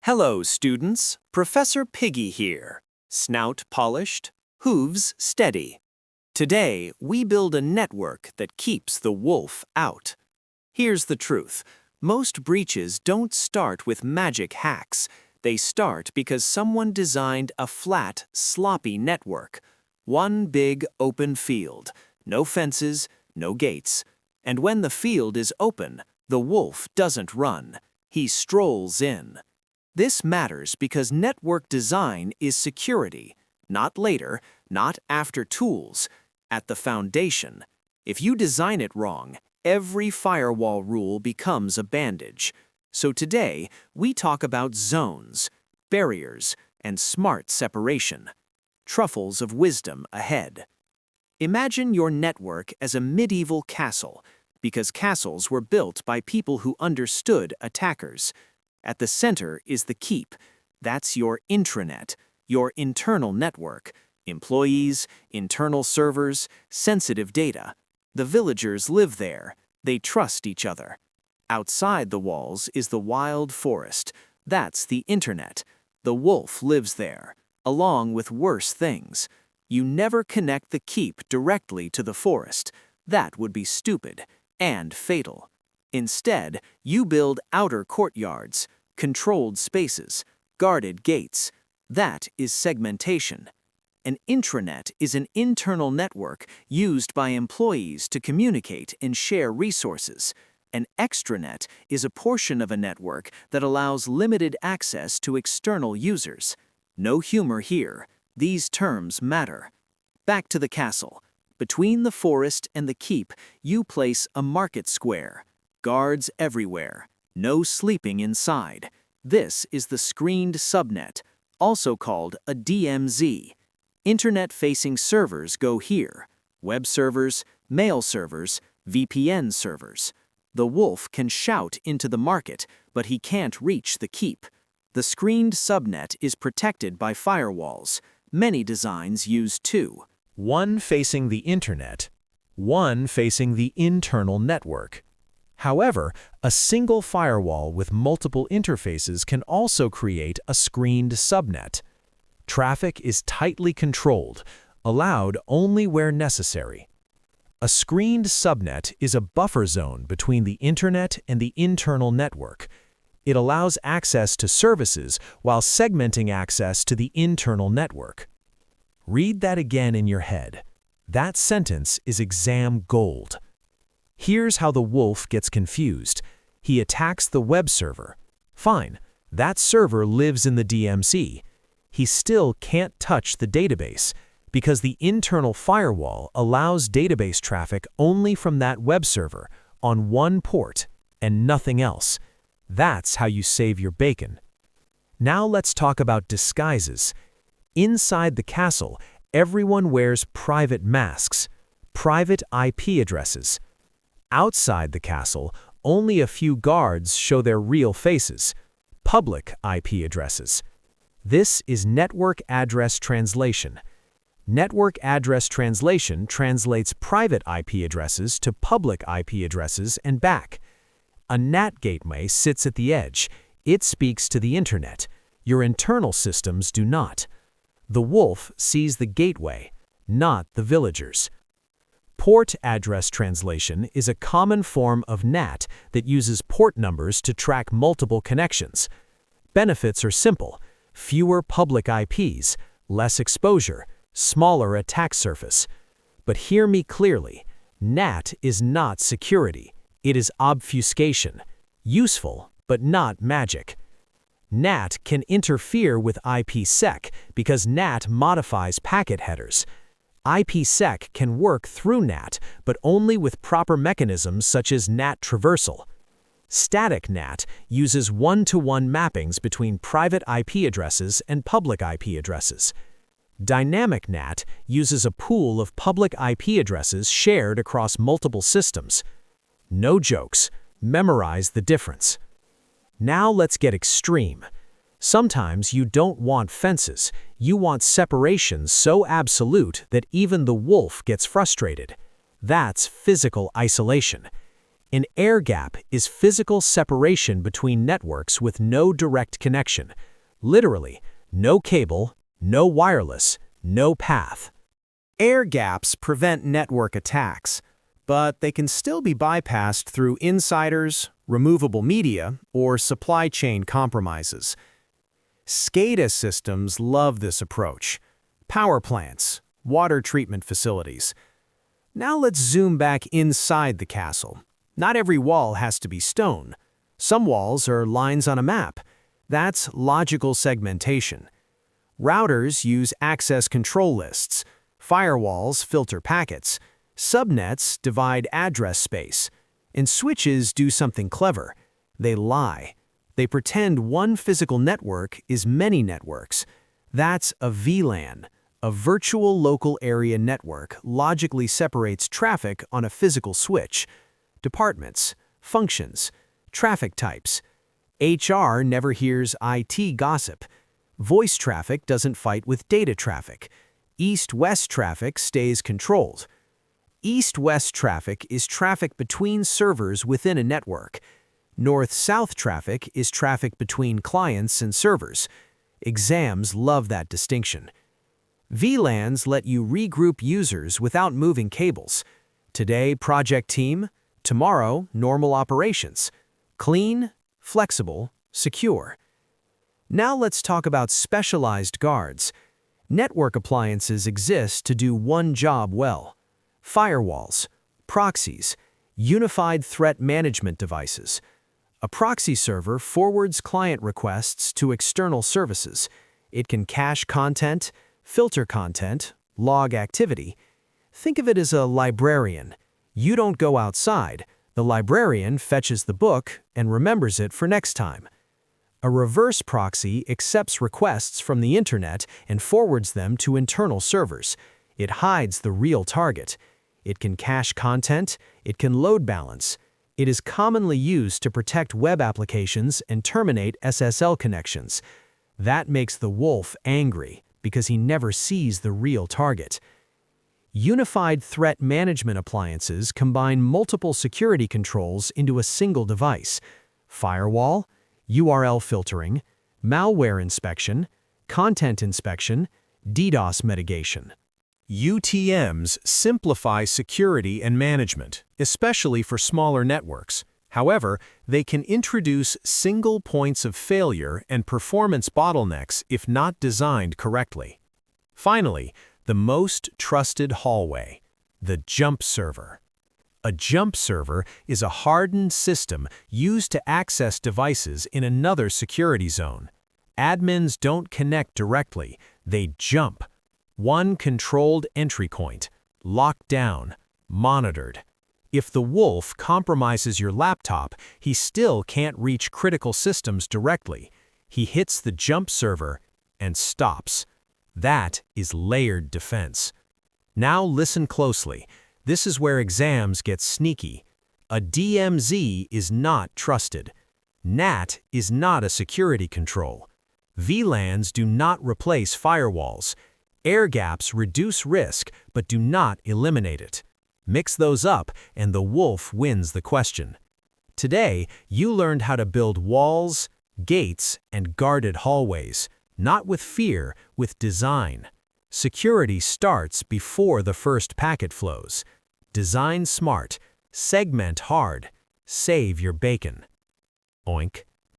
Hello, students. Professor Piggy here. Snout polished, hooves steady. Today, we build a network that keeps the wolf out. Here's the truth. Most breaches don't start with magic hacks. They start because someone designed a flat, sloppy network. One big open field. No fences, no gates. And when the field is open, the wolf doesn't run. He strolls in. This matters because network design is security, not later, not after tools, at the foundation. If you design it wrong, every firewall rule becomes a bandage. So today, we talk about zones, barriers, and smart separation. Truffles of wisdom ahead. Imagine your network as a medieval castle, because castles were built by people who understood attackers. At the center is the keep. That's your intranet, your internal network. Employees, internal servers, sensitive data. The villagers live there. They trust each other. Outside the walls is the wild forest. That's the internet. The wolf lives there, along with worse things. You never connect the keep directly to the forest. That would be stupid and fatal. Instead, you build outer courtyards, controlled spaces, guarded gates. That is segmentation. An intranet is an internal network used by employees to communicate and share resources. An extranet is a portion of a network that allows limited access to external users. No humor here. These terms matter. Back to the castle. Between the forest and the keep, you place a market square. Guards everywhere. No sleeping inside. This is the screened subnet, also called a DMZ. Internet-facing servers go here. Web servers, mail servers, VPN servers. The wolf can shout into the market, but he can't reach the keep. The screened subnet is protected by firewalls. Many designs use two. One facing the internet, one facing the internal network. However, a single firewall with multiple interfaces can also create a screened subnet. Traffic is tightly controlled, allowed only where necessary. A screened subnet is a buffer zone between the internet and the internal network. It allows access to services while segmenting access to the internal network. Read that again in your head. That sentence is exam gold. Here's how the wolf gets confused. He attacks the web server. Fine, that server lives in the DMZ. He still can't touch the database because the internal firewall allows database traffic only from that web server on one port and nothing else. That's how you save your bacon. Now let's talk about disguises. Inside the castle, everyone wears private masks, private IP addresses. Outside the castle, only a few guards show their real faces, public IP addresses. This is network address translation. Network address translation translates private IP addresses to public IP addresses and back. A NAT gateway sits at the edge. It speaks to the internet. Your internal systems do not. The wolf sees the gateway, not the villagers. Port address translation is a common form of NAT that uses port numbers to track multiple connections. Benefits are simple: fewer public IPs, less exposure, smaller attack surface. But hear me clearly, NAT is not security. It is obfuscation. Useful, but not magic. NAT can interfere with IPsec because NAT modifies packet headers. IPsec can work through NAT, but only with proper mechanisms such as NAT traversal. Static NAT uses one-to-one mappings between private IP addresses and public IP addresses. Dynamic NAT uses a pool of public IP addresses shared across multiple systems. No jokes. Memorize the difference. Now let's get extreme. Sometimes you don't want fences. You want separation so absolute that even the wolf gets frustrated. That's physical isolation. An air gap is physical separation between networks with no direct connection. Literally, no cable, no wireless, no path. Air gaps prevent network attacks, but they can still be bypassed through insiders, removable media, or supply chain compromises. SCADA systems love this approach. Power plants, water treatment facilities. Now let's zoom back inside the castle. Not every wall has to be stone. Some walls are lines on a map. That's logical segmentation. Routers use access control lists. Firewalls filter packets. Subnets divide address space. And switches do something clever. They lie. They pretend one physical network is many networks. That's a VLAN. A virtual local area network logically separates traffic on a physical switch. Departments, functions, traffic types. HR never hears IT gossip. Voice traffic doesn't fight with data traffic. East-west traffic stays controlled. East-west traffic is traffic between servers within a network. North-south traffic is traffic between clients and servers. Exams love that distinction. VLANs let you regroup users without moving cables. Today, project team. Tomorrow, normal operations. Clean, flexible, secure. Now let's talk about specialized guards. Network appliances exist to do one job well. Firewalls, proxies, unified threat management devices. A proxy server forwards client requests to external services. It can cache content, filter content, log activity. Think of it as a librarian. You don't go outside. The librarian fetches the book and remembers it for next time. A reverse proxy accepts requests from the Intranet and forwards them to internal servers. It hides the real target. It can cache content. It can load balance. It is commonly used to protect web applications and terminate SSL connections. That makes the wolf angry because he never sees the real target. Unified threat management appliances combine multiple security controls into a single device. Firewall, URL filtering, malware inspection, content inspection, DDoS mitigation. UTMs simplify security and management, especially for smaller networks. However, they can introduce single points of failure and performance bottlenecks if not designed correctly. Finally, the most trusted hallway, the jump server. A jump server is a hardened system used to access devices in another security zone. Admins don't connect directly, they jump. One controlled entry point, locked down, monitored. If the wolf compromises your laptop, he still can't reach critical systems directly. He hits the jump server and stops. That is layered defense. Now listen closely. This is where exams get sneaky. A DMZ is not trusted. NAT is not a security control. VLANs do not replace firewalls. Air gaps reduce risk but do not eliminate it. Mix those up and the wolf wins the question. Today, you learned how to build walls, gates, and guarded hallways, not with fear, with design. Security starts before the first packet flows. Design smart, segment hard, save your bacon. Oink.